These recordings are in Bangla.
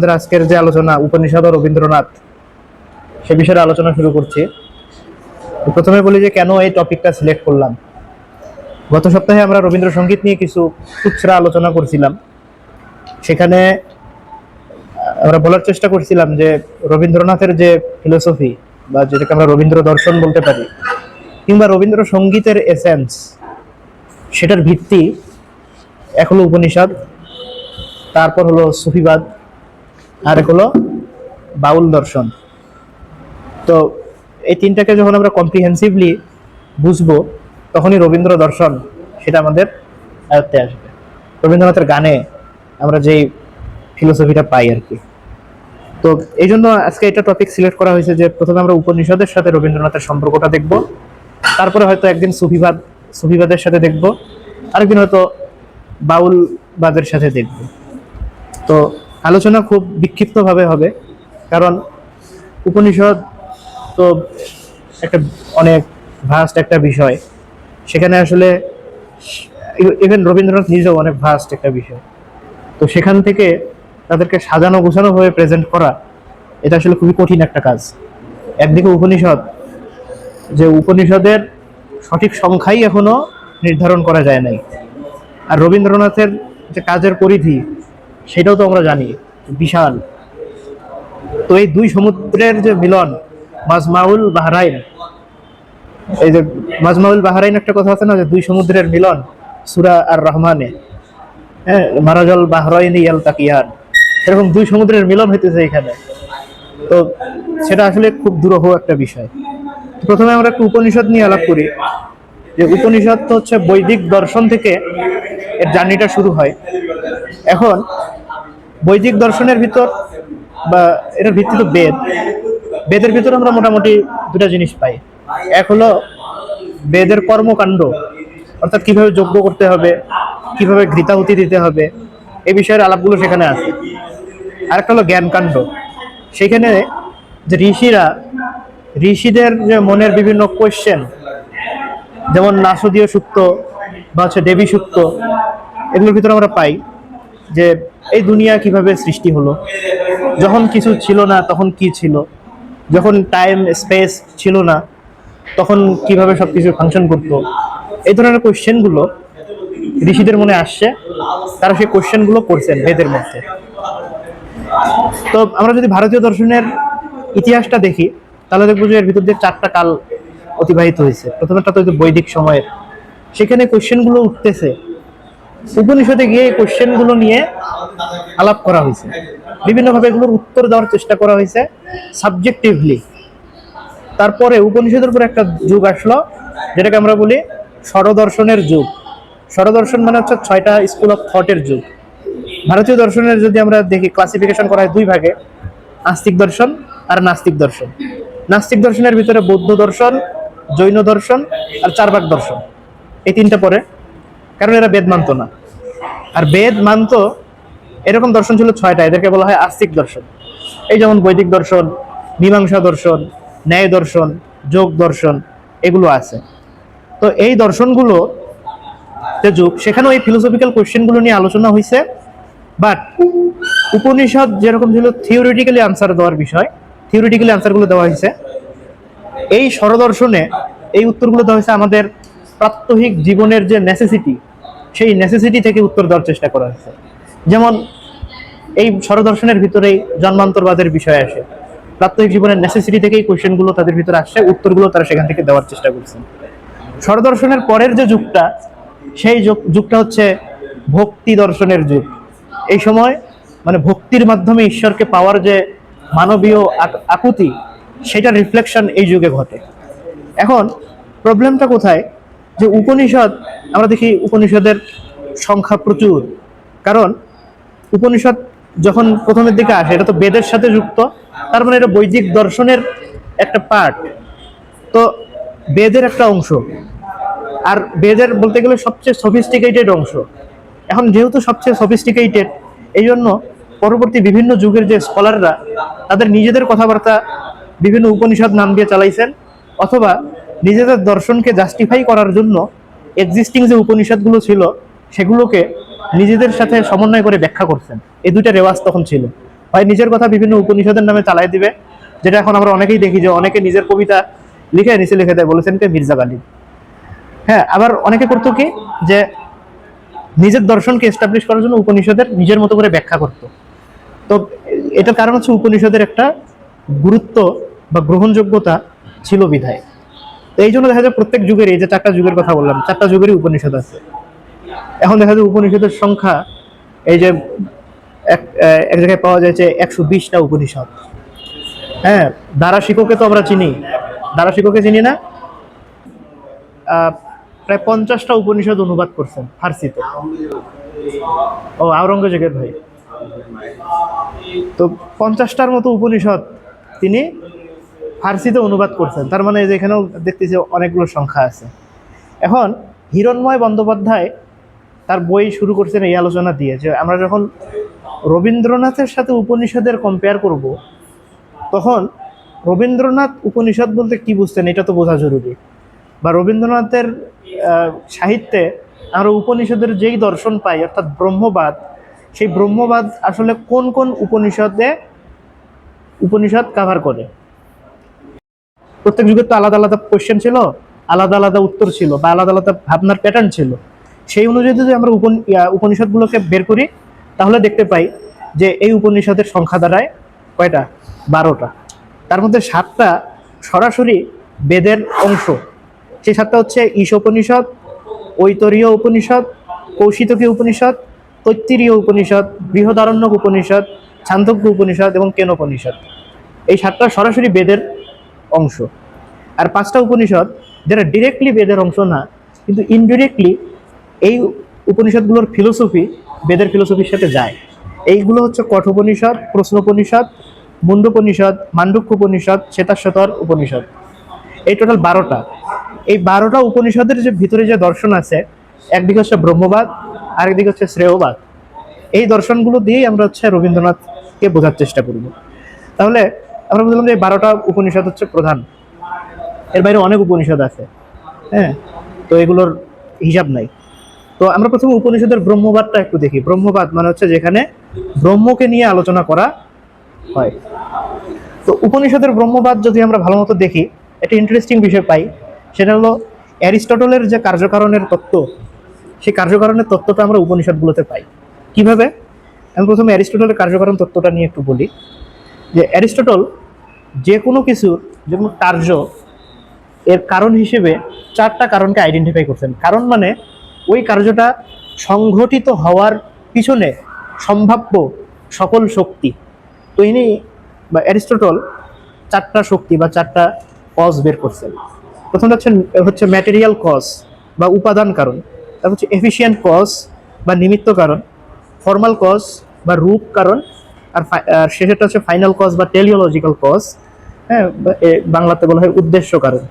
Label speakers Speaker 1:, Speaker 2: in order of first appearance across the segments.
Speaker 1: আমাদের আজকের যে আলোচনা উপনিষদ ও রবীন্দ্রনাথ সে বিষয়ে আলোচনা শুরু করছি। প্রথমে বলি যে কেন এই টপিকটা সিলেক্ট করলাম। গত সপ্তাহে আমরা রবীন্দ্রসঙ্গীত নিয়ে কিছু খুচরা আলোচনা করছিলাম। সেখানে আমরা বলার চেষ্টা করছিলাম যে রবীন্দ্রনাথের যে ফিলোসফি বা যেটাকে আমরা রবীন্দ্র দর্শন বলতে পারি কিংবা রবীন্দ্রসঙ্গীতের এসেন্স, সেটার ভিত্তি এক হলো উপনিষদ, তারপর হলো সুফিবাদ, আর এক হলো বাউল দর্শন। তো এই তিনটাকে যখন আমরা কম্প্রিহেন্সিভলি বুঝবো তখনই রবীন্দ্র দর্শন সেটা আমাদের আয়ত্তে আসবে। রবীন্দ্রনাথের গানে আমরা যেই ফিলোসফিটা পাই আর কি। তো এই জন্য আজকে এটা টপিক সিলেক্ট করা হয়েছে যে প্রথমে আমরা উপনিষদের সাথে রবীন্দ্রনাথের সম্পর্কটা দেখব, তারপরে হয়তো একদিন সুফিবাদের সাথে দেখব, আরেকদিন হয়তো বাউলবাদের সাথে দেখব। তো আলোচনা খুব বিক্ষিপ্তভাবে হবে, কারণ উপনিষদ তো একটা অনেক ভাস্ট একটা বিষয়। সেখানে আসলে ইভেন রবীন্দ্রনাথ নিজেও অনেক ভাস্ট একটা বিষয়। তো সেখান থেকে তাদেরকে সাজানো গোছানো ভাবে প্রেজেন্ট করা, এটা আসলে খুবই কঠিন একটা কাজ। একদিকে উপনিষদ, যে উপনিষদের সঠিক সংখ্যাই এখনো নির্ধারণ করা যায় নাই, আর রবীন্দ্রনাথের যে কাজের পরিধি সেটাও তো আমরা জানি বিশাল। তো এই দুই সমুদ্রের যে মিলন, মাজমাউল বাহরাইন, এই যে মাজমাউল বাহরাইন একটা কথা আছে না, যে দুই সমুদ্রের মিলন সূরা আর রহমানে, হ্যাঁ, মারাজাল বাহরাইন ইয়ালতাকিয়ান, এরকম দুই সমুদ্রের মিলন হইতেছে এখানে। তো সেটা আসলে খুব দুরূহ একটা বিষয়। প্রথমে আমরা একটু উপনিষদ নিয়ে আলাপ করি। যে উপনিষদ তো হচ্ছে বৈদিক দর্শন থেকে এর জার্নিটা শুরু হয়। এখন বৈদিক দর্শনের ভিতর বা এটার ভিত্তি তো বেদের ভিতরে আমরা মোটামুটি দুটা জিনিস পাই। এক হলো বেদের কর্মকাণ্ড, অর্থাৎ কিভাবে যজ্ঞ করতে হবে, কিভাবে ঘৃতাহুতি দিতে হবে, এই বিষয়ের আলাপগুলো সেখানে আছে। আরেকটা হলো জ্ঞানকাণ্ড, সেখানে যে ঋষিদের যে মনের বিভিন্ন কোয়েশ্চেন, যেমন নাসদীয় সুক্ত বা হচ্ছে দেবী সুক্ত, এগুলোর ভিতরে আমরা পাই যে এই দুনিয়া কিভাবে সৃষ্টি হলো, যখন কিছু ছিল না তখন কি ছিল, যখন টাইম স্পেস ছিল না তখন কিভাবে সবকিছু ফাংশন করতো। এই ধরনের কোয়েশ্চেনগুলো ঋষিদের মনে আসছে, তারা সেই কোয়েশ্চেনগুলো করছেন বেদের মধ্যে। তো আমরা যদি ভারতীয় দর্শনের ইতিহাসটা দেখি তাহলে দেখবো যে এর ভিতর দিয়ে 4টা কাল অতিবাহিত হয়েছে। প্রথমেটা তো বৈদিক সময়ের, সেখানে কোয়েশ্চেনগুলো উঠতেছে, উপনিষদে গিয়ে এই কোয়েশ্চেনগুলো নিয়ে আলাপ করা হয়েছে, বিভিন্নভাবে এগুলোর উত্তর দেওয়ার চেষ্টা করা হয়েছে সাবজেক্টিভলি। তারপরে উপনিষদের উপর একটা যুগ আসলো, যেটাকে আমরা বলি ষড়দর্শনের যুগ। ষড়দর্শন মানে হচ্ছে 6টা স্কুল অফ থটের যুগ। ভারতীয় দর্শনের যদি আমরা দেখি ক্লাসিফিকেশন করা হয় দুই ভাগে, আস্তিক দর্শন আর নাস্তিক দর্শন। নাস্তিক দর্শনের ভিতরে বৌদ্ধ দর্শন, জৈন দর্শন আর চার্বাক দর্শন, এই তিনটা পড়ে, কারণ এরা বেদ মানত না। আর বেদ মানত এরকম দর্শন ছিল 6টা, এদেরকে বলা হয় আস্তিক দর্শন। এই যেমন বৈদিক দর্শন, মীমাংসা দর্শন, ন্যায় দর্শন, যোগ দর্শন, এগুলো আছে। তো এই দর্শনগুলো যে যুগ, সেখানেও এই ফিলোসফিক্যাল কোয়েশ্চেনগুলো নিয়ে আলোচনা হয়েছে। বাট উপনিষদ যেরকম ছিল থিওরিটিক্যালি আনসার দেওয়ার বিষয়, থিওরিটিক্যালি আনসারগুলো দেওয়া হয়েছে। এই ষড়দর্শনে এই উত্তরগুলো দেওয়া হয়েছে আমাদের প্রাত্যহিক জীবনের যে নেসেসিটি, সেই নেসেসিটি থেকে উত্তর দেওয়ার চেষ্টা করা হয়েছে। যেমন এই ষড়দর্শনের ভিতরেই জন্মান্তরবাদের বিষয় আসে, প্রাত্যহিক জীবনের নেসেসিটি থেকেই কোয়েশ্চেনগুলো তাদের ভিতরে আসছে, উত্তরগুলো তারা সেখান থেকে দেওয়ার চেষ্টা করছেন। ষড়দর্শনের পরের যে যুগটা, সেই যুগটা হচ্ছে ভক্তি দর্শনের যুগ। এই সময় মানে ভক্তির মাধ্যমে ঈশ্বরকে পাওয়ার যে মানবীয় আকুতি, সেটা রিফ্লেকশন এই যুগে ঘটে। এখন প্রবলেমটা কোথায়, যে উপনিষদ আমরা দেখি উপনিষদের সংখ্যা প্রচুর, কারণ উপনিষদ যখন প্রথমের দিকে আসে এটা তো বেদের সাথে যুক্ত, তার মানে এটা বৈদিক দর্শনের একটা পার্ট, তো বেদের একটা অংশ, আর বেদের বলতে গেলে সবচেয়ে সফিস্টিকেটেড অংশ। এখন যেহেতু সবচেয়ে সফিস্টিকেটেড, এই জন্য পরবর্তী বিভিন্ন যুগের যে স্কলাররা তাদের নিজেদের কথাবার্তা বিভিন্ন উপনিষদ নাম দিয়ে চালাইছেন, অথবা নিজেদের দর্শনকে জাস্টিফাই করার জন্য এক্সিস্টিং যে উপনিষদগুলো ছিল সেগুলোকে নিজেদের সাথে সমন্বয় করে ব্যাখ্যা করছেন। এই দুইটা রেওয়াজ তখন ছিল। হয় নিজের কথা বিভিন্ন উপনিষদের নামে চালাই দিবে, যেটা এখন আমরা অনেকেই দেখি যে অনেকে নিজের কবিতা লিখে নিচে লিখে দেয়, বলেছেন কে মির্জা গালিব। হ্যাঁ, আবার অনেকে করতো কি যে নিজের দর্শনকে এস্টাবলিশ করার জন্য উপনিষদের নিজের মতো করে ব্যাখ্যা করতো। তো এটার কারণ হচ্ছে উপনিষদের একটা গুরুত্ব বা গ্রহণযোগ্যতা ছিল বিধায়। তো এই জন্য দেখা যায় প্রত্যেক যুগের, এই যে 4টা যুগের কথা বললাম, 4টা যুগেরই উপনিষদ আছে। এখন দেখা যায় উপনিষদের সংখ্যা এই যে এক জায়গায় পাওয়া যায় যে 120টা উপনিষদ। হ্যাঁ, দারাশিকোকে তো আমরা চিনি, দারাশিকোকে চিনি না? আহ, প্রায় 50টা উপনিষদ অনুবাদ করছেন ফার্সিতে। ও আওরঙ্গজেবের ভাই। তো 50টার মতো উপনিষদ তিনি ফার্সিতে অনুবাদ করছেন। তার মানে যেখানেও দেখতেছি অনেকগুলো সংখ্যা আছে। এখন হিরণময় বন্দ্যোপাধ্যায় তার বই শুরু করছেন এই আলোচনা দিয়ে যে আমরা যখন রবীন্দ্রনাথের সাথে উপনিষদের কম্পেয়ার করব, তখন রবীন্দ্রনাথ উপনিষদ বলতে কি বুঝতেন এটা তো বোঝা জরুরি। বা রবীন্দ্রনাথের সাহিত্যে আমরা উপনিষদের যেই দর্শন পাই অর্থাৎ ব্রহ্মবাদ, সেই ব্রহ্মবাদ আসলে কোন কোন উপনিষদ কাভার করে। প্রত্যেক যুগের তো আলাদা আলাদা কোয়েশ্চেন ছিল, আলাদা আলাদা উত্তর ছিল, বা আলাদা আলাদা ভাবনার প্যাটার্ন ছিল। সেই অনুযায়ী যদি আমরা উপনিষদগুলোকে বের করি, তাহলে দেখতে পাই যে এই উপনিষদের সংখ্যা দাঁড়ায় কয়টা? 12টা। তার মধ্যে 7টা সরাসরি বেদের অংশ। সেই 7টা হচ্ছে ঈশোপনিষদ, ঐতরীয় উপনিষদ, কৌশিতকী উপনিষদ, তৈত্তিরীয় উপনিষদ, বৃহদারণ্যক উপনিষদ, ছান্দোগ্য উপনিষদ এবং কেনোপনিষদ। এই 7টা সরাসরি বেদের অংশ। আর 5টা উপনিষদ যেটা ডিরেক্টলি বেদের অংশ না, কিন্তু ইনডিরেক্টলি এই উপনিষদগুলোর ফিলোসফি বেদের ফিলোসফির সাথে যায়। এইগুলো হচ্ছে কঠোপনিষদ, প্রশ্নোপনিষদ, মুন্ডোপনিষদ, মান্ডুক্য উপনিষদ, শ্বেতাশ্বতর উপনিষদ। এই টোটাল 12টা। এই 12টা উপনিষদের যে ভিতরে যে দর্শন আছে, একদিকে হচ্ছে ব্রহ্মবাদ, আরেকদিকে হচ্ছে শ্রেয়বাদ। এই দর্শনগুলো দিয়েই আমরা হচ্ছে রবীন্দ্রনাথকে বোঝার চেষ্টা করব। তাহলে আমরা বুঝলাম যে এই 12টা উপনিষদ হচ্ছে প্রধান। এর বাইরে অনেক উপনিষদ আছে। হ্যাঁ, তো এগুলোর হিসাব নাই। তো আমরা প্রথমে উপনিষদের ব্রহ্মবাদটা একটু দেখি। ব্রহ্মবাদ মানে হচ্ছে যেখানে ব্রহ্মকে নিয়ে আলোচনা করা হয়। তো উপনিষদের ব্রহ্মবাদ যদি আমরা ভালো মতো দেখি, একটা ইন্টারেস্টিং বিষয় পাই। সেটা হলো অ্যারিস্টটলের যে কার্যকারণের তত্ত্ব, সেই কার্যকারণের তত্ত্বটা আমরা উপনিষদগুলোতে পাই। কিভাবে? আমি প্রথমে অ্যারিস্টটলের কার্যকারণ তত্ত্বটা নিয়ে একটু বলি। যে অ্যারিস্টটল যে কোনো কিছুর, যে কোনো কার্য এর কারণ হিসেবে 4টা কারণকে আইডেন্টিফাই করছেন। কারণ মানে ওই কার্যটা সংঘটিত হওয়ার পিছনে সম্ভাব্য সকল শক্তি। তো ইনি বা অ্যারিস্টটল 4টা শক্তি বা 4টা কজ বের করছেন। প্রথমটা হচ্ছে ম্যাটেরিয়াল কজ বা উপাদান কারণ, তারপর হচ্ছে এফিশিয়েন্ট কজ বা নিমিত্ত কারণ, ফর্মাল কজ বা রূপ কারণ, আর শেষেরটা হচ্ছে ফাইনাল কজ বা টেলিওলজিক্যাল কজ। হ্যাঁ, বাংলাতে বলা হয় উদ্দেশ্য কারণ।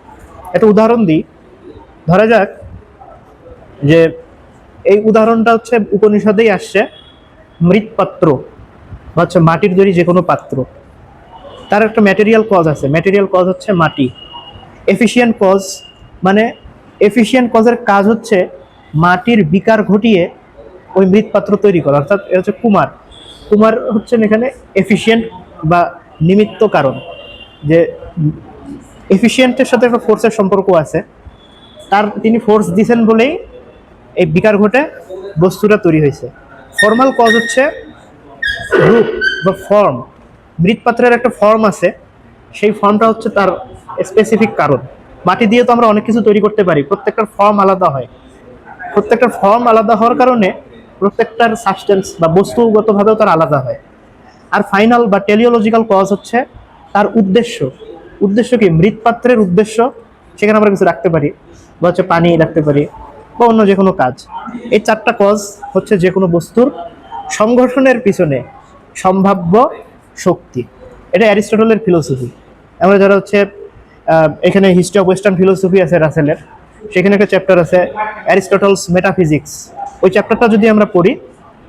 Speaker 1: একটা উদাহরণ দিই। ধরা যাক যে এই উদাহরণটা হচ্ছে উপনিষদেই আসছে। মৃৎপাত্র বা হচ্ছে মাটির তৈরি যে কোনো পাত্র, তার একটা ম্যাটেরিয়াল কজ আছে। ম্যাটেরিয়াল কজ হচ্ছে মাটি। এফিশিয়েন্ট কজ মানে এফিশিয়েন্ট কজের কাজ হচ্ছে মাটির বিকার ঘটিয়ে ওই মৃৎপাত্র তৈরি করা, অর্থাৎ এটা হচ্ছে কুমার। কুমার হচ্ছেন এখানে এফিশিয়েন্ট বা নিমিত্ত কারণ। যে এফিশিয়েন্টের সাথে একটা ফোর্সের সম্পর্ক আছে, তিনি ফোর্স দিয়েছেন বলেই এই বিকার ঘটে বস্তুটা তৈরি হয়েছে। ফর্মাল কজ হচ্ছে রূপ বা ফর্ম। মৃৎপাত্রের একটা ফর্ম আছে, সেই ফর্মটা হচ্ছে তার স্পেসিফিক কারণ। মাটি দিয়ে তো আমরা অনেক কিছু তৈরি করতে পারি, প্রত্যেকটার ফর্ম আলাদা হয়। প্রত্যেকটার ফর্ম আলাদা হওয়ার কারণে প্রত্যেকটার সাবস্টেন্স বা বস্তুগতভাবেও তার আলাদা হয়। আর ফাইনাল বা টেলিওলজিক্যাল কজ হচ্ছে তার উদ্দেশ্য। উদ্দেশ্য কি? মৃৎপাত্রের উদ্দেশ্য সেখানে আমরা কিছু রাখতে পারি, বা হচ্ছে পানি রাখতে পারি, বা অন্য যে কোনো কাজ। এই 4টা কজ হচ্ছে যে কোনো বস্তুর সংগঠনের পিছনে সম্ভাব্য শক্তি। এটা অ্যারিস্টটলের ফিলোসফি। আমরা যারা হচ্ছে এখানে হিস্ট্রি অফ ওয়েস্টার্ন ফিলোসফি আছে রাসেলের, সেখানে একটা চ্যাপ্টার আছে অ্যারিস্টটলস মেটাফিজিক্স। ওই চ্যাপ্টারটা যদি আমরা পড়ি,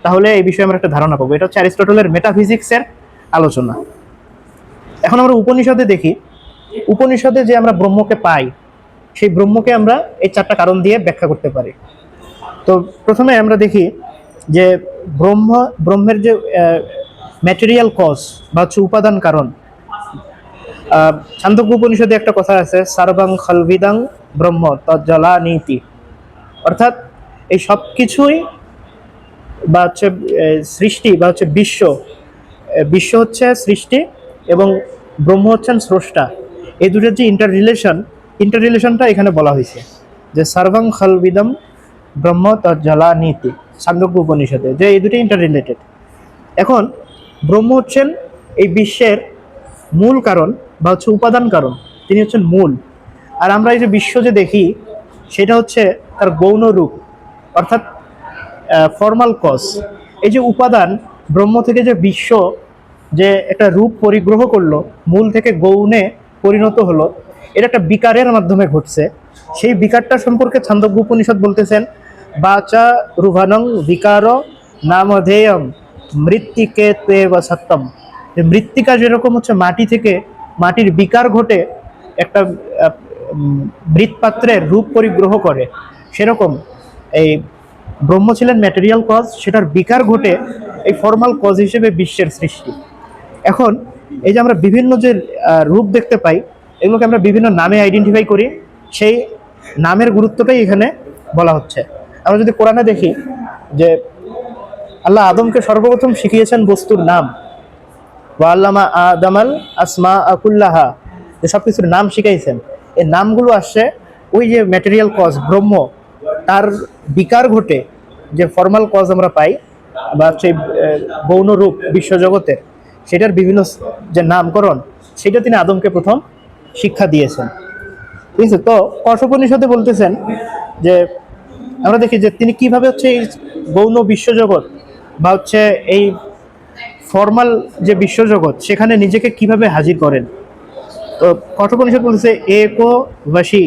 Speaker 1: তাহলে এই বিষয়ে আমরা একটা ধারণা পাবো। এটা হচ্ছে অ্যারিস্টটলের মেটাফিজিক্সের আলোচনা। এখন আমরা উপনিষদে দেখি, উপনিষদে যে আমরা ব্রহ্মকে পাই, সেই ব্রহ্মকে আমরা এই 4টা কারণ দিয়ে ব্যাখ্যা করতে পারি। তো প্রথমে আমরা দেখি যে ব্রহ্মের যে ম্যাটেরিয়াল কজ বা হচ্ছে উপাদান কারণ। ছান্দোক্য উপনিষদে একটা কথা আছে, সার্বাং খলবিদাং ব্রহ্ম তজ্জলা নীতি, অর্থাৎ এই সব কিছুই বা হচ্ছে সৃষ্টি বা হচ্ছে বিশ্ব, বিশ্ব হচ্ছে সৃষ্টি এবং ব্রহ্ম হচ্ছেন স্রষ্টা, এই দুটোর যে ইন্টার রিলেশনটা এখানে বলা হয়েছে, যে সর্বং খলবিদম ব্রহ্ম তজ্জলা নীতি, ছান্দোক্য উপনিষদে, যে এই দুটো ইন্টার রিলেটেড। এখন ব্রহ্ম হচ্ছেন এই বিশ্বের মূল কারণ বা হচ্ছে উপাদান কারণ, তিনি হচ্ছেন মূল। আর আমরা এই যে বিশ্ব যে দেখি সেটা হচ্ছে তার গৌণ রূপ, অর্থাৎ ফর্মাল কজ। এই যে উপাদান, ব্রহ্ম থেকে যে বিশ্ব যে একটা রূপ পরিগ্রহ করলো, মূল থেকে গৌণে পরিণত হলো, এটা একটা বিকারের মাধ্যমে ঘটছে। সেই বিকারটা সম্পর্কে ছান্দোক্য উপনিষদ বলতেছেন, বাচা রুভানং বিকার নামধেয়ম মৃত্তিকে তেব সত্যম। যে মৃত্তিকা যেরকম হচ্ছে মাটি থেকে মাটির বিকার ঘটে একটা মৃৎপাত্রের রূপ পরিগ্রহ করে, সেরকম এই ব্রহ্ম ছিলেন ম্যাটেরিয়াল কজ, সেটার বিকার ঘটে এই ফর্মাল কজ হিসেবে বিশ্বের সৃষ্টি। এখন এই যে আমরা বিভিন্ন যে রূপ দেখতে পাই, এগুলোকে আমরা বিভিন্ন নামে আইডেন্টিফাই করি, সেই নামের গুরুত্বটাই এখানে বলা হচ্ছে। আমরা যদি কোরআনে দেখি যে আল্লাহ আদমকে সর্বপ্রথম শিখিয়েছেন বস্তুর নাম, ওয়াল্লামা আদামাল আসমা আকুল্লাহা, যে সব কিছুর নাম শিখাইছেন। এই নামগুলো আসছে ওই যে ম্যাটেরিয়াল কজ ব্রহ্ম, তার বিকার ঘটে যে ফর্মাল কজ আমরা পাই বা সেই গৌণ রূপ বিশ্বজগতের, সেটার বিভিন্ন যে নামকরণ, সেটা তিনি আদমকে প্রথম শিক্ষা দিয়েছেন। ঠিক আছে, তো কঠোপনিষদে বলতেছেন যে আমরা দেখি যে তিনি কিভাবে হচ্ছে এই গৌণ বিশ্বজগৎ বা হচ্ছে এই ফর্মাল যে বিশ্বজগৎ সেখানে নিজেকে কিভাবে হাজির করেন। তো কঠোপনিষদ বলতেছে, একো বশী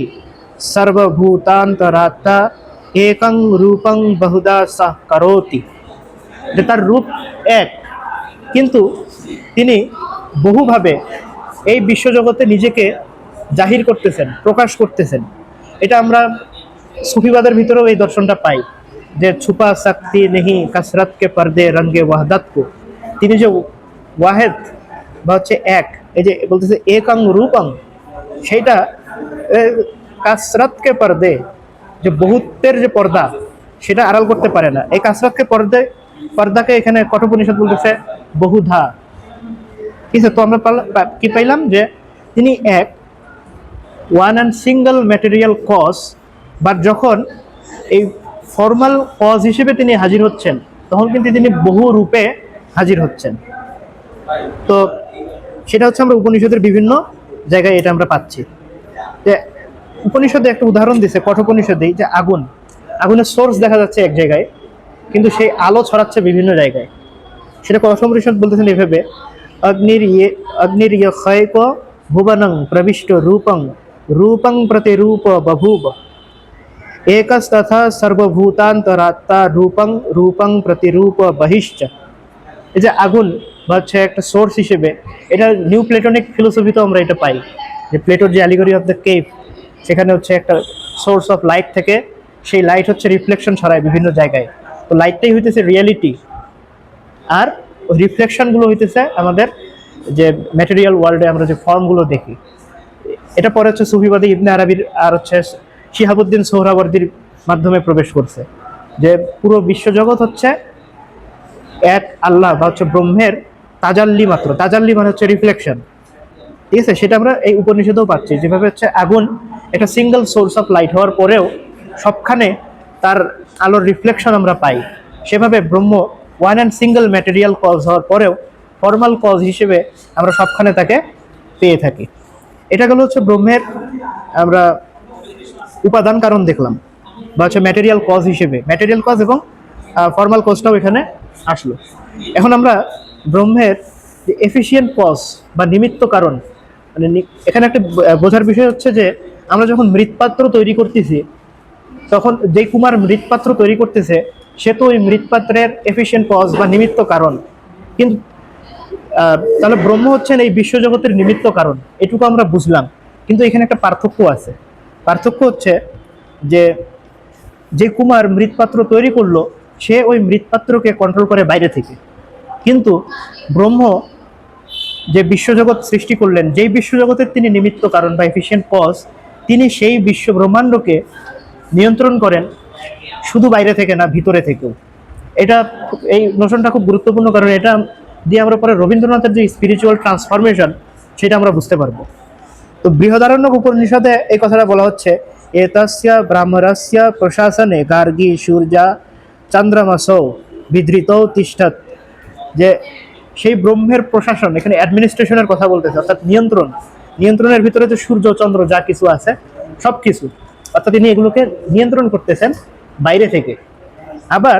Speaker 1: সর্বভূতান্তরাত্মা একং রূপং বহুদা সাহ করোতি, যে তার রূপ এক, কিন্তু তিনি বহুভাবে এই বিশ্বজগতে নিজেকে জাহির করতেছেন, প্রকাশ করতেছেন। এটা আমরা সুফিবাদের ভিতরেও এই দর্শনটা পাই, যে ছুপা শক্তি নেহি কসরত কে পর্দে রঙ্গে ওয়াহদত কো, তিনি যে ওয়াহেদ বা হচ্ছে এক, এই যে বলতেছে একং রূপং, সেইটা কাসরতকে পর্দে, যে বহুত্বের যে পর্দা সেটা আড়াল করতে পারে না। এই কাসরতকে পর্দাকে এখানে কঠোপনিষদ বলতেছে বহুধা। ঠিক আছে, তো আমরা কি পাইলাম যে তিনি এক, one and single material cause, but যখন এই ফর্মাল কজ হিসেবে তিনি হাজির হচ্ছেন, তখন কিন্তু তিনি বহু রূপে হাজির হচ্ছেন। তো সেটা হচ্ছে আমরা উপনিষদের বিভিন্ন জায়গায় এটা আমরা পাচ্ছি। যে উপনিষদে একটা উদাহরণ দিছে কঠোপনিষদেই, যে আগুনের সোর্স দেখা যাচ্ছে এক জায়গায়, কিন্তু সেই আলো ছড়াচ্ছে বিভিন্ন জায়গায়। সেটা কঠোপনিষদ বলতেছেন এভাবে, অগ্নির ক্ষয়ক ভুবনং প্রবিষ্ট রূপং রূপং প্রতিরূপ বভূব একস্তথা সর্বভূতান্তরাত্মা রূপং রূপং প্রতিরূপ বহিশ্চ। এই যে আগুন বা হচ্ছে একটা সোর্স হিসেবে, এটা নিউ প্লেটোনিক ফিলোসফিতেও আমরা এটা পাই, যে প্লেটোর যে অ্যালিগরি অফ দ্য কেভ, সেখানে হচ্ছে একটা সোর্স অফ লাইট থেকে সেই লাইট হচ্ছে রিফ্লেকশন ছড়ায় বিভিন্ন জায়গায়। তো লাইটটাই হইতেছে রিয়েলিটি, আর ওই রিফ্লেকশনগুলো হইতেছে আমাদের যে ম্যাটেরিয়াল ওয়ার্ল্ডে আমরা যে ফর্মগুলো দেখি। এটা পরে হচ্ছে সুফিবাদী ইবনে আরবির আর হচ্ছে শিহাবুদ্দিন সোহরাওয়ার্দীর মাধ্যমে প্রবেশ করছে, যে পুরো বিশ্বজগৎ হচ্ছে এক আল্লাহ বা হচ্ছে ব্রহ্মের তাজাল্লি মাত্র। তাজাল্লি মানে হচ্ছে রিফ্লেকশন। ঠিক আছে, সেটা আমরা এই উপনিষদেও পাচ্ছি, যেভাবে হচ্ছে আগুন একটা সিঙ্গেল সোর্স অফ লাইট হওয়ার পরেও সবখানে তার আলোর রিফ্লেকশন আমরা পাই, সেভাবে ব্রহ্ম one and single material cause হওয়ার পরেও ফর্মাল কজ হিসেবে আমরা সবখানে তাকে পেয়ে থাকি। এটা গেল হচ্ছে ব্রহ্মের আমরা উপাদান কারণ দেখলাম, বা হচ্ছে ম্যাটেরিয়াল কজ হিসেবে, ম্যাটেরিয়াল কজ এবং ফর্মাল কজটাও এখানে আসলো। এখন আমরা ব্রহ্মের যে এফিসিয়েন্ট কজ বা নিমিত্ত কারণ, মানে এখানে একটা বোঝার বিষয় হচ্ছে যে আমরা যখন মৃৎপাত্র তৈরি করতেছি, তখন যে কুমার মৃৎপাত্র তৈরি করতেছে সে তো ওই মৃৎপাত্রের এফিসিয়েন্ট কজ বা নিমিত্ত কারণ, কিন্তু তাহলে ব্রহ্ম হচ্ছেন এই বিশ্বজগতের নিমিত্ত কারণ, এটুকু আমরা বুঝলাম। কিন্তু এখানে একটা পার্থক্য আছে। পার্থক্য হচ্ছে যে যে কুমার মৃৎপাত্র তৈরি করলো, সে ওই মৃৎপাত্রকে কন্ট্রোল করে বাইরে থেকে। কিন্তু ব্রহ্ম যে বিশ্বজগৎ সৃষ্টি করলেন, যেই বিশ্বজগতের তিনি নিমিত্ত কারণ বা এফিশিয়েন্ট কজ, তিনি সেই বিশ্ব ব্রহ্মাণ্ডকে নিয়ন্ত্রণ করেন শুধু বাইরে থেকে না, ভিতরে থেকেও। এটা এই নোশনটা খুব গুরুত্বপূর্ণ, কারণ এটা দিয়ে আমরা পরে রবীন্দ্রনাথের যে স্পিরিচুয়াল ট্রান্সফরমেশন সেটা আমরা বুঝতে পারবো। তো বৃহদারণ্যক উপনিষদে এই কথাটা বলা হচ্ছে, এতস্য ব্রাহ্মণস্য প্রশাসনে গার্গী সূর্যা চন্দ্রমাসৌ বিধৃতৌ তিষ্ঠৎ, যে সেই ব্রহ্মের প্রশাসন, এখানে অ্যাডমিনিস্ট্রেশনের কথা বলতেছে, অর্থাৎ নিয়ন্ত্রণের ভিতরে যে সূর্য চন্দ্র যা কিছু আছে সব কিছু, অর্থাৎ তিনি এগুলোকে নিয়ন্ত্রণ করতেছেন বাইরে থেকে। আবার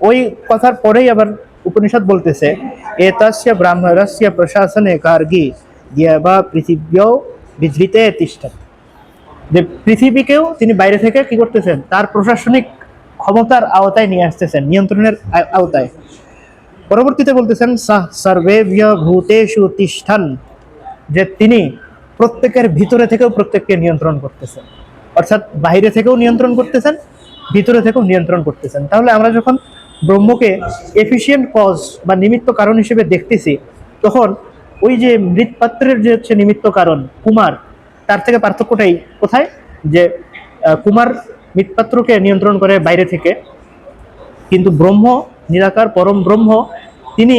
Speaker 1: ওই কথার পরেই আবার উপনিষদ বলতেছে, এতস্য ব্রাহ্মণস্য প্রশাসনে গার্গী দ্যবা পৃথিব্যৌ বিধৃতে তিষ্ঠৎ, যে পৃথিবীকেও তিনি বাইরে থেকে কি করতেছেন, তার প্রশাসনিক ক্ষমতার আওতায় নিয়ে আসতেছেন, নিয়ন্ত্রণের আওতায়। পরবর্তীতে বলতেছেন সর্বেভ্য ভূতেষু তিষ্ঠন, যে তিনি প্রত্যেকের ভিতরে থেকেও প্রত্যেককে নিয়ন্ত্রণ করতেছেন, অর্থাৎ বাইরে থেকেও নিয়ন্ত্রণ করতেছেন, ভিতরে থেকেও নিয়ন্ত্রণ করতেছেন। তাহলে আমরা যখন ব্রহ্মকে এফিশিয়েন্ট কজ বা নিমিত্ত কারণ হিসেবে দেখতেছি, তখন ওই যে মৃৎপাত্রের যে হচ্ছে নিমিত্ত কারণ কুমার, তার থেকে পার্থক্যটাই কোথায়, যে কুমার মৃৎপাত্রকে নিয়ন্ত্রণ করে বাইরে থেকে, কিন্তু ব্রহ্ম নিরাকার পরম ব্রহ্ম তিনি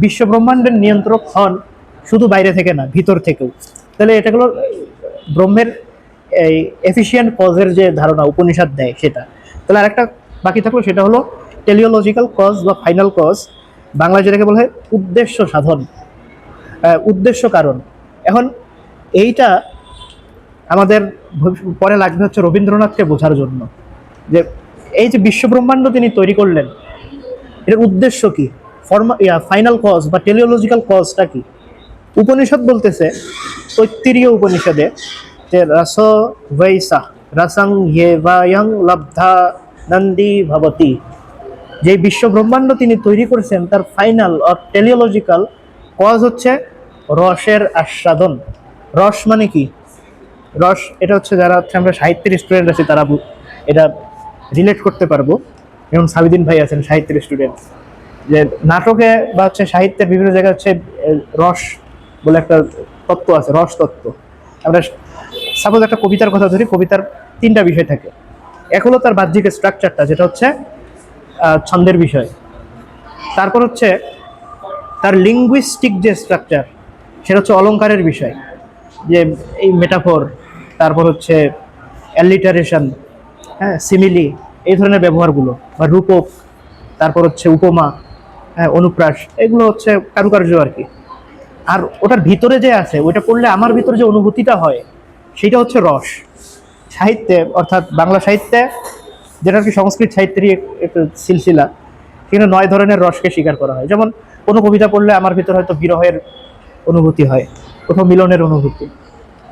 Speaker 1: বিশ্ব ব্রহ্মাণ্ডের নিয়ন্ত্রক হন শুধু বাইরে থেকে না, ভিতর থেকেও। তাহলে এটা হলো ব্রহ্মের এই এফিশিয়েন্ট কজের যে ধারণা উপনিষদ দেয় সেটা। তাহলে আরেকটা বাকি থাকলো, সেটা হলো টেলিওলজিক্যাল কজ বা ফাইনাল কজ, বাংলায় যেটাকে বলা হয় উদ্দেশ্য সাধন, উদ্দেশ্য কারণ। এখন এইটা আমাদের পরে লাগবে হচ্ছে রবীন্দ্রনাথকে বোঝার জন্য, যে এই যে বিশ্ব ব্রহ্মাণ্ড তিনি তৈরি করলেন, এর উদ্দেশ্য কি, ফাইনাল কজ বা টেলিওলজিক্যাল কজটা কি। উপনিষদ বলতেছে তৈত্তিরীয় উপনিষদে, যে রস বৈসা রসং ইয়েবায়ং লব্ধা নন্দী ভবতি, যে বিশ্ব ব্রহ্মাণ্ড তিনি তৈরি করেছেন তার ফাইনাল অর টেলিওলজিক্যাল কজ হচ্ছে রসের আস্বাদন। রস মানে কি, রস এটা হচ্ছে, যারা হচ্ছে আমরা সাহিত্যের স্টুডেন্ট আছি তারা এটা রিলেট করতে পারবো। যেমন সাবিদিন ভাই আছেন সাহিত্যের স্টুডেন্ট, যে নাটকে বা হচ্ছে সাহিত্যের বিভিন্ন জায়গায় হচ্ছে রস বলে একটা তত্ত্ব আছে, রস তত্ত্ব। আমরা সাপোজ একটা কবিতার কথা ধরি, কবিতার তিনটা বিষয় থাকে। এক হলো তার বাহ্যিক স্ট্রাকচারটা, যেটা হচ্ছে ছন্দের বিষয়। তারপর হচ্ছে তার লিঙ্গুইস্টিক যে স্ট্রাকচার, সেটা হচ্ছে অলংকারের বিষয়, যে এই মেটাফোর, তারপর হচ্ছে অ্যালিটারেশন, হ্যাঁ, সিমিলি, এই ধরনের ব্যবহারগুলো, বা রূপক, তারপর হচ্ছে উপমা, হ্যাঁ, অনুপ্রাস, এগুলো হচ্ছে কারুকার্য আর কি। আর ওটার ভিতরে যে আছে, ওইটা পড়লে আমার ভিতরে যে অনুভূতিটা হয় সেটা হচ্ছে রস। সাহিত্যে অর্থাৎ বাংলা সাহিত্যে, যেটা আর কি সংস্কৃত সাহিত্যেরই একটা সিলসিলা, সেখানে 9 ধরনের রসকে স্বীকার করা হয়। যেমন কোনো কবিতা পড়লে আমার ভিতরে হয়তো বিরহের অনুভূতি হয়, কোথাও মিলনের অনুভূতি,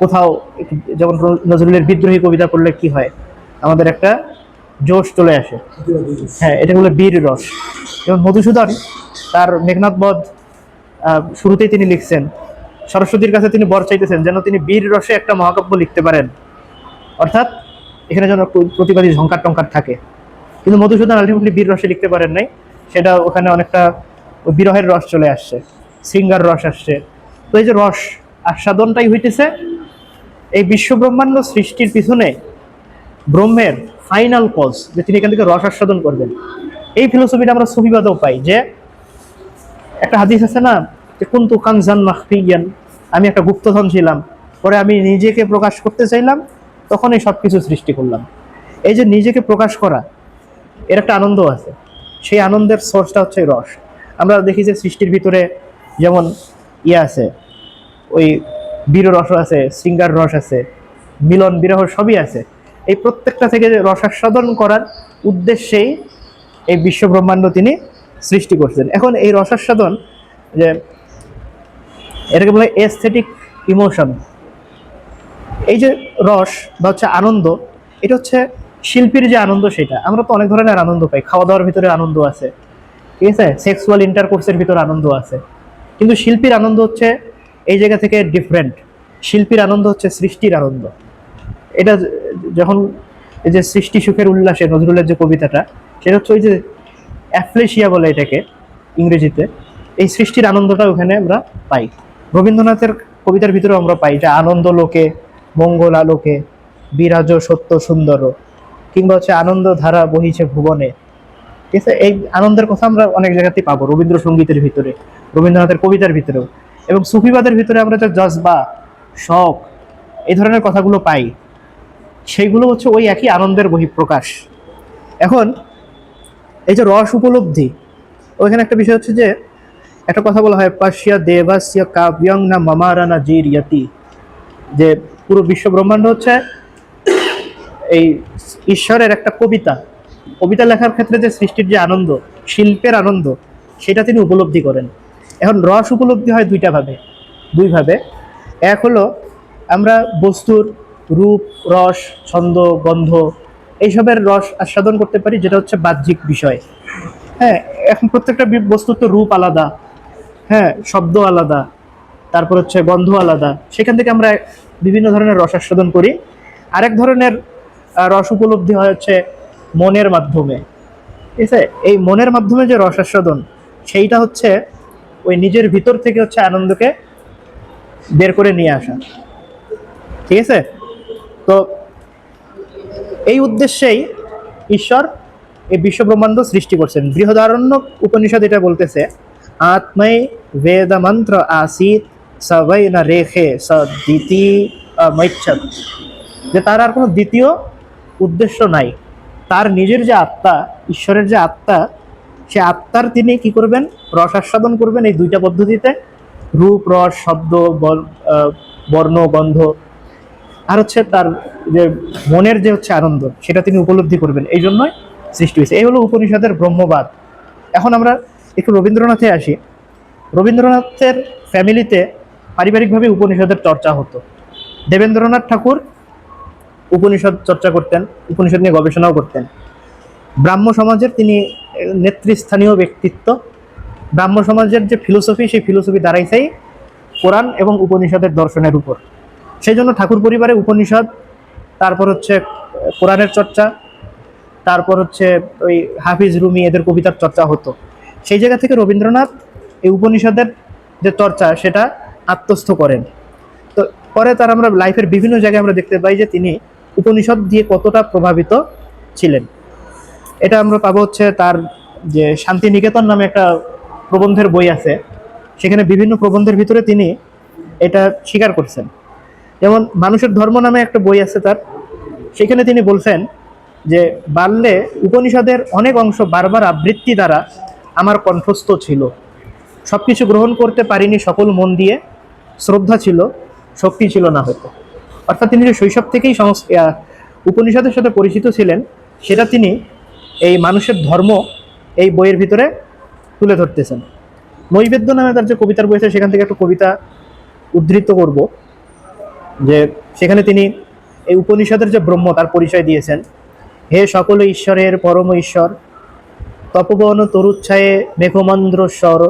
Speaker 1: কোথাও যেমন নজরুলের বিদ্রোহী কবিতা পড়লে কি হয়, আমাদের একটা জোশ চলে আসে, হ্যাঁ, এটা হলো বীর রস। যেমন মধুসূদন তার মেঘনাদ বধ শুরুতেই তিনি লিখছেন, সরস্বতীর কাছে তিনি বর চাইতেছেন যেন তিনি বীর রসে একটা মহাকাব্য লিখতে পারেন, অর্থাৎ এখানে যেন প্রতিবাদী ঝঙ্কার টঙ্কার থাকে। কিন্তু মধুসূদন আলটিমেটলি বীর রসে লিখতে পারেন নাই, সেটা ওখানে অনেকটা বিরহের রস চলে আসছে, শৃঙ্গার রস আসছে। তো এই যে রস আস্বাদনটাই হইতেছে এই বিশ্ব ব্রহ্মাণ্ড সৃষ্টির পিছনে ব্রহ্মের ফাইনাল কজ, যে তিনি এখান থেকে রস আস্বাদন করবেন। এই ফিলোসফিটা আমরা সুফিবাদেও পাই, যে একটা হাদিস আছে না, যে কুনতু কানজান মাখফিয়ান, আমি একটা গুপ্তধন ছিলাম, পরে আমি নিজেকে প্রকাশ করতে চাইলাম, তখন এই সব কিছু সৃষ্টি করলাম। এই যে নিজেকে প্রকাশ করা, এর একটা আনন্দ আছে, সেই আনন্দের সোর্সটা হচ্ছে রস। আমরা দেখি যে সৃষ্টির ভিতরে যেমন ইয়ে আছে, ওই বীর রস আছে, শৃঙ্গার রস আছে, মিলন বিরহ সবই আছে। এই প্রত্যেকটা থেকে রস আস্বাদন করার উদ্দেশ্যেই এই বিশ্ব ব্রহ্মাণ্ড তিনি সৃষ্টি করছেন। এখন এই রসাস্বাদন, যে এটাকে বলে এস্থেটিক ইমোশন, এই যে রস বা হচ্ছে আনন্দ, এটা হচ্ছে শিল্পীর যে আনন্দ, সেটা আমরা তো অনেক ধরনের আনন্দ পাই, খাওয়া দাওয়ার ভিতরে আনন্দ আছে, ঠিক আছে, সেক্সুয়াল ইন্টারকোর্সের ভিতরে আনন্দ আছে, কিন্তু শিল্পীর আনন্দ হচ্ছে এই জায়গা থেকে ডিফারেন্ট। শিল্পীর আনন্দ হচ্ছে সৃষ্টির আনন্দ। এটা যখন এই যে সৃষ্টি সুখের উল্লাসে নজরুলের যে কবিতাটা, সেটা হচ্ছে ওই যে অ্যাফ্লেশিয়া বলে এটাকে ইংরেজিতে, এই সৃষ্টির আনন্দটা ওখানে আমরা পাই। রবীন্দ্রনাথের কবিতার ভিতরে আমরা পাই যে আনন্দ লোকে মঙ্গল আলোকে বিরাজ সত্য সুন্দর, কিংবা হচ্ছে আনন্দ ধারা বহিছে ভুবনে। ঠিক আছে, এই আনন্দের কথা আমরা অনেক জায়গাতেই পাবো, রবীন্দ্রসঙ্গীতের ভিতরে, রবীন্দ্রনাথের কবিতার ভিতরেও। এবং সুফিবাদের ভিতরে আমরা যে জজবা, শখ, এই ধরনের কথাগুলো পাই, সেইগুলো হচ্ছে ওই একই আনন্দের বহিঃপ্রকাশ। এখন এই যে রস উপলব্ধি, ওইখানে একটা বিষয় হচ্ছে যে একটা কথা বলা হয়, পাশ্যা দেবাস্য কাব্যং না মামারানা জিরিয়তি, যে পুরো বিশ্ব ব্রহ্মাণ্ড হচ্ছে এই ঈশ্বরের একটা কবিতা। কবিতা লেখার ক্ষেত্রে যে সৃষ্টির যে আনন্দ, শিল্পের আনন্দ, সেটা তিনি উপলব্ধি করেন। এখন রস উপলব্ধি হয় দুইভাবে। এক হলো আমরা বস্তুর রূপ, রস, ছন্দ, গন্ধ এইসবের রস আস্বাদন করতে পারি, যেটা হচ্ছে বাহ্যিক বিষয়। হ্যাঁ, এখন প্রত্যেকটা বস্তুর তো রূপ আলাদা, হ্যাঁ, শব্দ আলাদা, তারপর হচ্ছে গন্ধ আলাদা, সেখান থেকে আমরা বিভিন্ন ধরনের রস আস্বাদন করি। আরেক ধরনের রস উপলব্ধি হয় হচ্ছে মনের মাধ্যমে। ঠিক আছে, এই মনের মাধ্যমে যে রস আস্বাদন, সেইটা হচ্ছে ওই নিজের ভিতর থেকে হচ্ছে আনন্দকে বের করে নিয়ে আসা। ঠিক আছে, তো এই উদ্দেশ্যেই ঈশ্বর এই বিশ্ব ব্রহ্মাণ্ড সৃষ্টি করছেন। বৃহদারণ্যক উপনিষদ এটা বলতেছে, আত্মাই বেদ মন্ত্র আসিত সবাই না রেখে স দ্বিতীয় মৈচ্ছদ, যে তার আর কোনো দ্বিতীয় উদ্দেশ্য নাই। তার নিজের যে আত্মা, ঈশ্বরের যে আত্মা, সে আত্মার তিনি কি করবেন, রস আস্বাদন করবেন এই দুইটা পদ্ধতিতে, রূপ, রস, শব্দ, বর্ণ, গন্ধ, আর হচ্ছে তার যে মনের যে হচ্ছে আনন্দ, সেটা তিনি উপলব্ধি করবেন। এই জন্যই সৃষ্টি হয়েছে। এই হলো উপনিষদের ব্রহ্মবাদ। এখন আমরা একটু রবীন্দ্রনাথে আসি। রবীন্দ্রনাথের ফ্যামিলিতে পারিবারিকভাবে উপনিষদের চর্চা হতো। দেবেন্দ্রনাথ ঠাকুর উপনিষদ চর্চা করতেন, উপনিষদ নিয়ে গবেষণাও করতেন। ব্রাহ্ম সমাজের তিনি নেতৃস্থানীয় ব্যক্তিত্ব। ব্রাহ্ম সমাজের যে ফিলোসফি, সেই ফিলোসফি দাঁড়াইছেই কোরআন এবং উপনিষদের দর্শনের উপর। সেই জন্য ঠাকুর পরিবারে উপনিষদ, তারপর হচ্ছে কোরআনের চর্চা, তারপর হচ্ছে ওই হাফিজ, রুমি, এদের কবিতার চর্চা হতো। সেই জায়গা থেকে রবীন্দ্রনাথ এই উপনিষদের যে চর্চা, সেটা আত্মস্থ করেন। তো পরে তার আমরা লাইফের বিভিন্ন জায়গায় আমরা দেখতে পাই যে তিনি উপনিষদ দিয়ে কতটা প্রভাবিত ছিলেন। এটা আমরা পাবো হচ্ছে তার যে শান্তিনিকেতন নামে একটা প্রবন্ধের বই আছে, সেখানে বিভিন্ন প্রবন্ধের ভিতরে তিনি এটা স্বীকার করছেন। যেমন মানুষের ধর্ম নামে একটা বই আছে তার, সেখানে তিনি বলছেন যে বাল্যে উপনিষদের অনেক অংশ বারবার আবৃত্তি দ্বারা আমার কণ্ঠস্থ ছিল, সবকিছু গ্রহণ করতে পারিনি সকল মন দিয়ে, শ্রদ্ধা ছিল, শক্তি ছিল না হতো। অর্থাৎ তিনি যে শৈশব থেকেই উপনিষদের সাথে পরিচিত ছিলেন, সেটা তিনি এই মানুষের ধর্ম এই বইয়ের ভিতরে তুলে ধরতেছেন। নৈবেদ্য নামে তার যে কবিতার বই আছে, সেখান থেকে একটা কবিতা উদ্ধৃত করব, যে সেখানে তিনি এই উপনিষদের যে ব্রহ্ম, তার পরিচয় দিয়েছেন। হে সকল ঈশ্বরের পরম ঈশ্বর, তপবন তরুচ্ছায়ে মেঘমন্দ্রস্বর,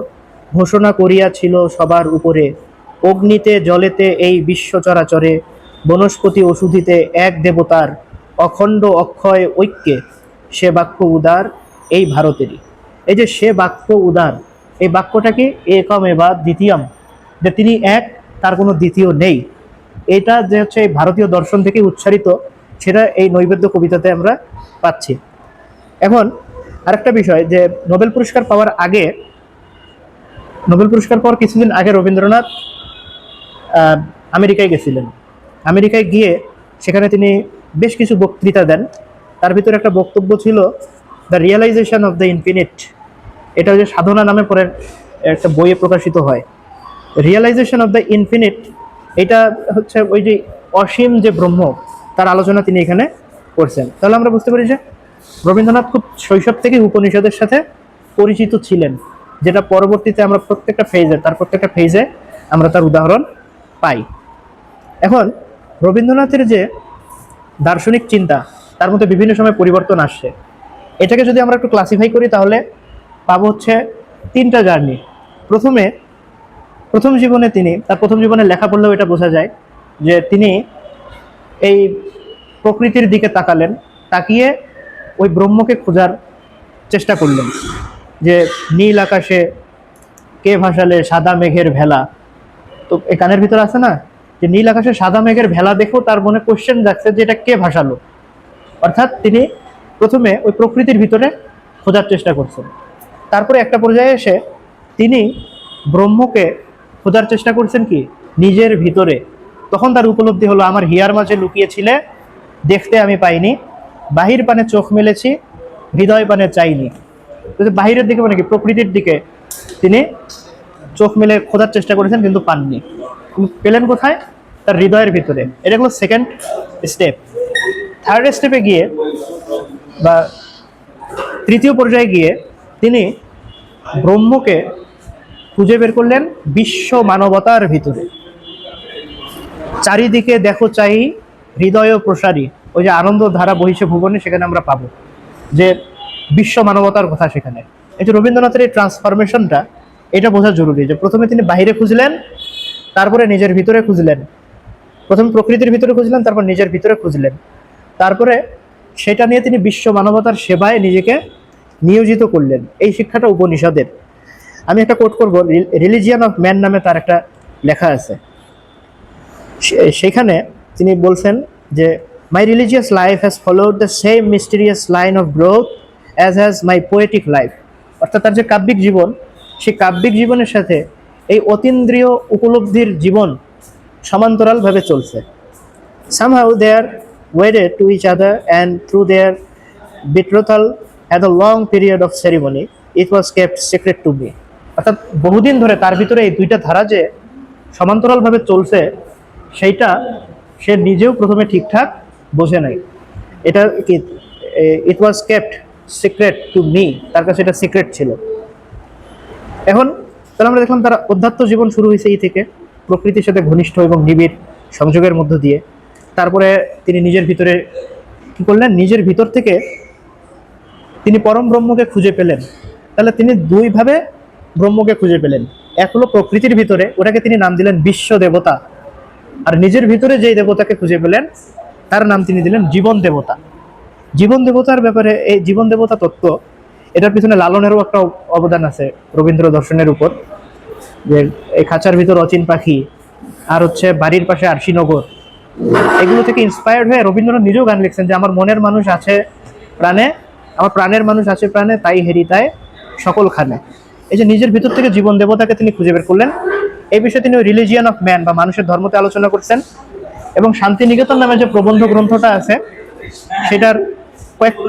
Speaker 1: ঘোষণা করিয়াছিল সবার উপরে, অগ্নিতে জলেতে এই বিশ্ব চরাচরে, বনস্পতি ওষুধিতে এক দেবতার, অখণ্ড অক্ষয় ঐক্যে সে বাক্য উদার এই ভারতেরই। এই যে সে বাক্য উদার, এই বাক্যটা কি একম এবা দ্বিতীয়ম, যে তিনি এক, তার কোনো দ্বিতীয় নেই। এটা যে হচ্ছে এই ভারতীয় দর্শন থেকে উচ্চারিত, সেটা এই নৈবেদ্য কবিতাতে আমরা পাচ্ছি। এখন আরেকটা বিষয়, যে নোবেল পুরস্কার পাওয়ার আগে, নোবেল পুরস্কার পাওয়ার কিছুদিন আগে রবীন্দ্রনাথ আমেরিকায় গেছিলেন। আমেরিকায় গিয়ে সেখানে তিনি বেশ কিছু বক্তৃতা দেন। তার ভিতরে একটা বক্তব্য ছিল the realisation of the infinite. এটা যে সাধনা নামে পরে একটা বইয়ে প্রকাশিত হয়। রিয়েলাইজেশন অফ দ্য ইনফিনিট, এটা হচ্ছে ওই যে অসীম যে ব্রহ্ম, তার আলোচনা তিনি এখানে করছেন। তাহলে আমরা বুঝতে পারি যে রবীন্দ্রনাথ খুব শৈশব থেকে উপনিষদের সাথে পরিচিত ছিলেন, যেটা পরবর্তীতে আমরা প্রত্যেকটা ফেজে আমরা তার উদাহরণ পাই। এখন রবীন্দ্রনাথের যে দার্শনিক চিন্তা, তার মধ্যে বিভিন্ন সময় পরিবর্তন আসছে। এটাকে যদি আমরা একটু ক্লাসিফাই করি, তাহলে পাবো হচ্ছে 3টা জার্নি। প্রথম জীবনে তিনি, তার প্রথম জীবনে লেখা পড়লেও এটা বোঝা যায় যে তিনি এই প্রকৃতির দিকে তাকালেন, তাকিয়ে ওই ব্রহ্মকে খোঁজার চেষ্টা করলেন। যে নীল আকাশে কে ভাসালে সাদা মেঘের ভেলা। তো এই গানের ভিতরে আছে না যে নীল আকাশে সাদা মেঘের ভেলা দেখেও তার মনে কোশ্চেন যাচ্ছে যে এটা কে ভাসালো। অর্থাৎ তিনি প্রথমে ওই প্রকৃতির ভিতরে খোঁজার চেষ্টা করছেন, তারপরে একটা পর্যায়ে এসে তিনি ব্রহ্মকে খোঁজার চেষ্টা করছেন কি নিজের ভিতরে। তখন তার উপলব্ধি হলো আমার হিয়ার মাঝে লুকিয়েছিলে, দেখতে আমি পাইনি, বাহির পানে চোখ মেলেছি, হৃদয় পানে চাইনি। বাহিরের দিকে মানে কি প্রকৃতির দিকে তিনি চোখ মেলে খোঁজার চেষ্টা করেছেন কিন্তু পাননি, পেলেন কোথায়? তার হৃদয়ের ভিতরে। এটা হলো সেকেন্ড স্টেপ। থার্ড স্টেপে গিয়ে বা তৃতীয় পর্যায়ে গিয়ে তিনি ব্রহ্মকে খুঁজে বের করলেন বিশ্ব মানবতার ভিতরে। চারিদিকে দেখো চাই হৃদয় প্রসারী, ওই যে আনন্দ ধারা বহিষে ভুবনে, সেখানে আমরা পাবো যে বিশ্ব মানবতার কথা সেখানে। এই যে রবীন্দ্রনাথের এই ট্রান্সফরমেশনটা, এটা বোঝা জরুরি যে প্রথমে তিনি বাইরে খুঁজলেন, তারপরে নিজের ভিতরে খুঁজলেন। প্রথমে প্রকৃতির ভিতরে খুঁজলেন, তারপর নিজের ভিতরে খুঁজলেন, তারপরে সেটা নিয়ে তিনি বিশ্ব মানবতার সেবায় নিজেকে নিয়োজিত করলেন। এই শিক্ষাটা উপনিষদের। আমি একটা কোট করব, রিলিজিয়ান অফ ম্যান নামে তার একটা লেখা আছে। সেখানে তিনি বলছেন যে my religious life has followed the same mysterious line of growth as has my poetic life. অর্থাৎ তার যে কাব্যিক জীবন, সেই কাব্যিক জীবনের সাথে এই অতীন্দ্রিয় উপলব্ধির জীবন সমান্তরালভাবে চলছে। Somehow they are wedded to each other, and through their betrothal had a long period of ceremony. It was kept secret to me. অর্থাৎ বহুদিন ধরে তার ভিতরে এই দুইটা ধারা যে সমান্তরালভাবে চলছে, সেইটা সে নিজেও প্রথমে ঠিকঠাক বোঝে নাই। এটা কি ইট ওয়াজ কেপ্ট সিক্রেট টু মি, তার কাছে এটা সিক্রেট ছিল। এখন তাহলে আমরা দেখলাম তার অধ্যাত্ম জীবন শুরু হয়েছে এই থেকে, প্রকৃতির সাথে ঘনিষ্ঠ এবং নিবিড় সংযোগের মধ্য দিয়ে। তারপরে তিনি নিজের ভিতরে কি করলেন? নিজের ভিতর থেকে তিনি পরম ব্রহ্মকে খুঁজে পেলেন। তাহলে তিনি দুইভাবে ব্রহ্মকে খুঁজে পেলেন। এক হলো প্রকৃতির ভিতরে, ওটাকে তিনি নাম দিলেন বিশ্ব দেবতা। আর নিজের ভিতরে যেই দেবতাকে খুঁজে পেলেন তার নাম তিনি দিলেন জীবন দেবতা। জীবন দেবতার ব্যাপারে, এই জীবন দেবতা তত্ত্ব, এটার পিছনে লালনেরও একটা অবদান আছে রবীন্দ্র দর্শনের উপর। যে এই খাঁচার ভিতর অচিন পাখি, আর হচ্ছে বাড়ির পাশে আরশিনগর, এগুলো থেকে ইন্সপায়ার্ড হয়ে রবীন্দ্রনাথ নিজেও গান লিখছেন যে আমার মনের মানুষ আছে প্রাণে, আমার প্রাণের মানুষ আছে প্রাণে, তাই হেরিতায় সকলখানে। এই যে নিজের ভিতর থেকে জীবন দেবতাকে তিনি খুঁজে বের করলেন। এই বিষয়ে তিনি রিলিজিয়ান অফ ম্যান বা মানুষের ধর্মতে আলোচনা করছেন। এবং শান্তিনিকেতন নামে যে প্রবন্ধ গ্রন্থটা আছে, সেটার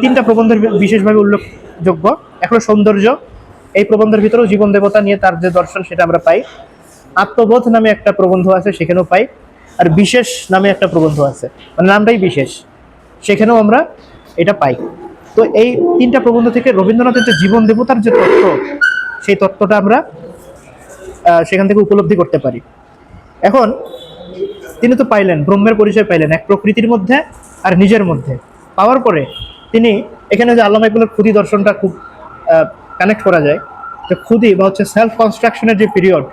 Speaker 1: তিনটা প্রবন্ধের বিশেষভাবে উল্লেখযোগ্য। এক হলো সৌন্দর্য, এই প্রবন্ধের ভিতরেও জীবন দেবতা নিয়ে তার যে দর্শন সেটা আমরা পাই। আত্মবোধ নামে একটা প্রবন্ধ আছে, সেখানেও পাই। আর বিশেষ নামে একটা প্রবন্ধ আছে, মানে নামটাই বিশেষ, সেখানেও আমরা এটা পাই। তো এই তিনটা প্রবন্ধ থেকে রবীন্দ্রনাথের যে জীবন দেবতার যে তত্ত্ব, সেই তত্ত্বটা আমরা সেখান থেকে উপলব্ধি করতে পারি। এখন তিনি তো পাইলেন, ব্রহ্মের পরিচয় পাইলেন এক প্রকৃতির মধ্যে আর নিজের মধ্যে। পাওয়ার পরে তিনি এখানে যে আল্লামা ইকবালের ক্ষুদি দর্শনটা খুব কানেক্ট করা যায়, যে ক্ষুদি বা হচ্ছে সেলফ কনস্ট্রাকশনের যে পিরিয়ড,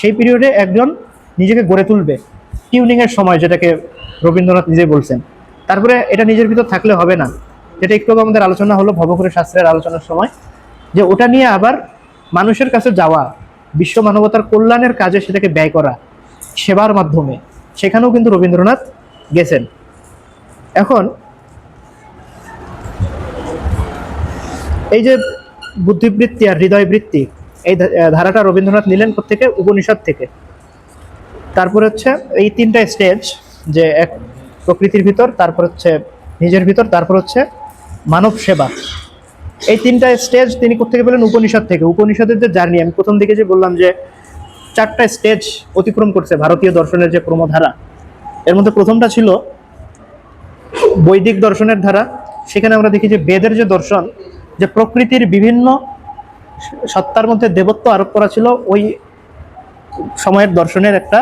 Speaker 1: সেই পিরিয়ডে একজন নিজেকে গড়ে তুলবে টিউনিংয়ের সময়, যেটাকে রবীন্দ্রনাথ নিজে বলছেন। তারপরে এটা নিজের ভিতর থাকলে হবে না, যেটা একটু আমাদের আলোচনা হলো ভবঘুরে শাস্ত্রের আলোচনার সময়, যে ওটা নিয়ে আবার মানুষের কাছে যাওয়া, বিশ্ব মানবতার কল্যাণের কাজে সেটাকে ব্যয় করা সেবার মাধ্যমে, সেখানেও কিন্তু রবীন্দ্রনাথ গেছেন। এখন এই যে বুদ্ধিবৃত্তি আর হৃদয়বৃত্তি, এই ধারাটা রবীন্দ্রনাথ নিলেন প্রত্যেকে উপনিষদ থেকে। তারপর হচ্ছে এই তিনটা স্টেজ, যে এক প্রকৃতির ভিতর, তারপর হচ্ছে নিজের ভিতর, তারপর হচ্ছে মানব সেবা, এই তিনটা স্টেজ তিনি কোথেকে পেলেন? উপনিষদ থেকে। উপনিষদের যে জার্নি, আমি প্রথম দিকে যে বললাম যে চারটা স্টেজ অতিক্রম করছে ভারতীয় দর্শনের যে ক্রমধারা, এর মধ্যে প্রথমটা ছিল বৈদিক দর্শনের ধারা। সেখানে আমরা দেখি যে বেদের যে দর্শন, যে প্রকৃতির বিভিন্ন সত্তার মধ্যে দেবত্ব আরোপ করা ছিল ওই সময়ের দর্শনের একটা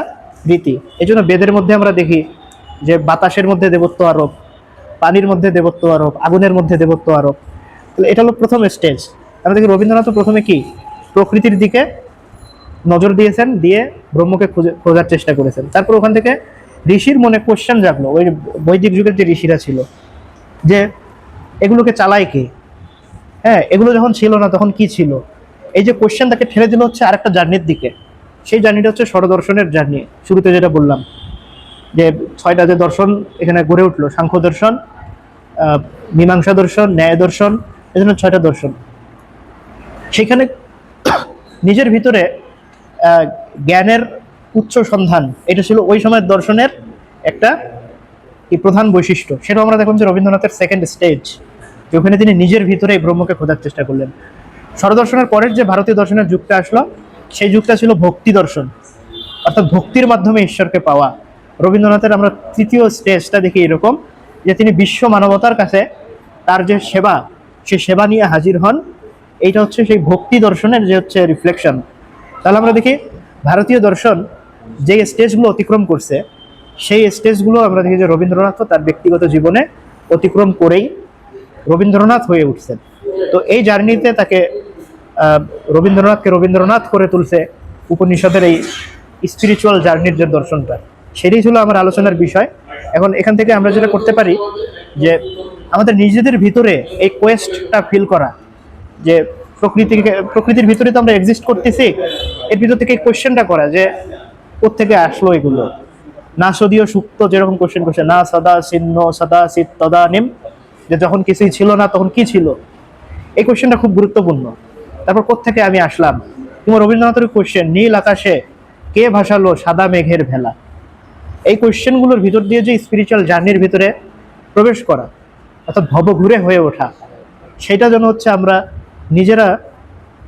Speaker 1: রীতি। এই জন্য বেদের মধ্যে আমরা দেখি যে বাতাসের মধ্যে দেবত্ব আরোপ, পানির মধ্যে দেবত্ব আরোপ, আগুনের মধ্যে দেবত্ব আরোপ। এটা হলো প্রথম স্টেজ। আমরা দেখি রবীন্দ্রনাথ প্রথমে কি প্রকৃতির দিকে নজর দিয়েছেন, দিয়ে ব্রহ্মকে খোঁজার চেষ্টা করেছেন। তারপর ওখান থেকে ঋষির মনে কোশ্চেন জাগলো, ওই বৈদিক যুগের যে ঋষিরা ছিল, যে এগুলোকে চালায় কে? হ্যাঁ, এগুলো যখন ছিল না তখন কি ছিল? এই যে কোশ্চেন তাকে ঠেলে দিল হচ্ছে আরেকটা জার্নির দিকে। সেই জার্নিটা হচ্ছে ষড়দর্শনের জার্নি। শুরুতে যেটা বললাম যে 6টা যে দর্শন এখানে গড়ে উঠলো, সাংখ্য দর্শন, মীমাংসা দর্শন, ন্যায় দর্শন, এজন্য 6টা দর্শন। সেখানে নিজের ভিতরে জ্ঞানের উচ্চ সন্ধান, এটা ছিল ওই সময়ের দর্শনের একটা কি প্রধান বৈশিষ্ট্য। সেটা আমরা দেখলাম যে রবীন্দ্রনাথের সেকেন্ড স্টেজ, যেখানে তিনি নিজের ভিতরে এই ব্রহ্মকে খোঁজার চেষ্টা করলেন। ষড়দর্শনের পরের যে ভারতীয় দর্শনের যুগটা আসলো, সেই যুগটা ছিল ভক্তি দর্শন, অর্থাৎ ভক্তির মাধ্যমে ঈশ্বরকে পাওয়া। রবীন্দ্রনাথের আমরা তৃতীয় স্টেজটা দেখি এরকম যে তিনি বিশ্ব মানবতার কাছে তার যে সেবা, সে সেবা নিয়ে হাজির হন। এইটা হচ্ছে সেই ভক্তি দর্শনের যে হচ্ছে রিফ্লেকশন। তাহলে আমরা দেখি ভারতীয় দর্শন যে স্টেজগুলো অতিক্রম করছে, সেই স্টেজগুলো আমরা দেখি যে রবীন্দ্রনাথও তার ব্যক্তিগত জীবনে অতিক্রম করেই রবীন্দ্রনাথ হয়ে উঠছেন। তো এই জার্নিতে তাকে রবীন্দ্রনাথকে রবীন্দ্রনাথ করে তুলছে উপনিষদের এই স্পিরিচুয়াল জার্নির যে দর্শনটা, সেটাই ছিল আমার আলোচনার বিষয়। এখন এখান থেকে আমরা যেটা করতে পারি যে আমাদের নিজেদের ভিতরে এই কোয়েস্টটা ফিল করা, যে প্রকৃতির ভিতরে তো আমরা এক্সিস্ট করতেছি, এর ভিতর থেকে কোয়েশ্চেনটা করা যে কোত্থেকে আসলো এগুলো। না সদীয় সুক্ত যেরকম কোয়েশ্চেন করছে, না সদা চিহ্ন সদা চিত তদানিম, যে যখন কিছুই ছিল না তখন কি ছিল, এই কোয়েশ্চেনটা খুব গুরুত্বপূর্ণ। তারপর কোত্থেকে আমি আসলাম, কিংবা রবীন্দ্রনাথের কোয়েশ্চেন নীল আকাশে কে ভাসালো সাদা মেঘের ভেলা। এই কোয়েশ্চেনগুলোর ভিতর দিয়ে যে স্পিরিচুয়াল জার্নির ভিতরে প্রবেশ করা, অর্থাৎ ভবঘুরে হয়ে ওঠা, সেটা যেন হচ্ছে আমরা নিজেরা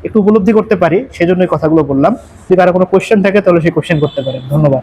Speaker 1: একটু উপলব্ধি করতে পারি, সেজন্য এই কথাগুলো বললাম। যদি কারো কোনো কোয়েশ্চেন থাকে তাহলে সেই কোয়েশ্চেন করতে পারেন। ধন্যবাদ।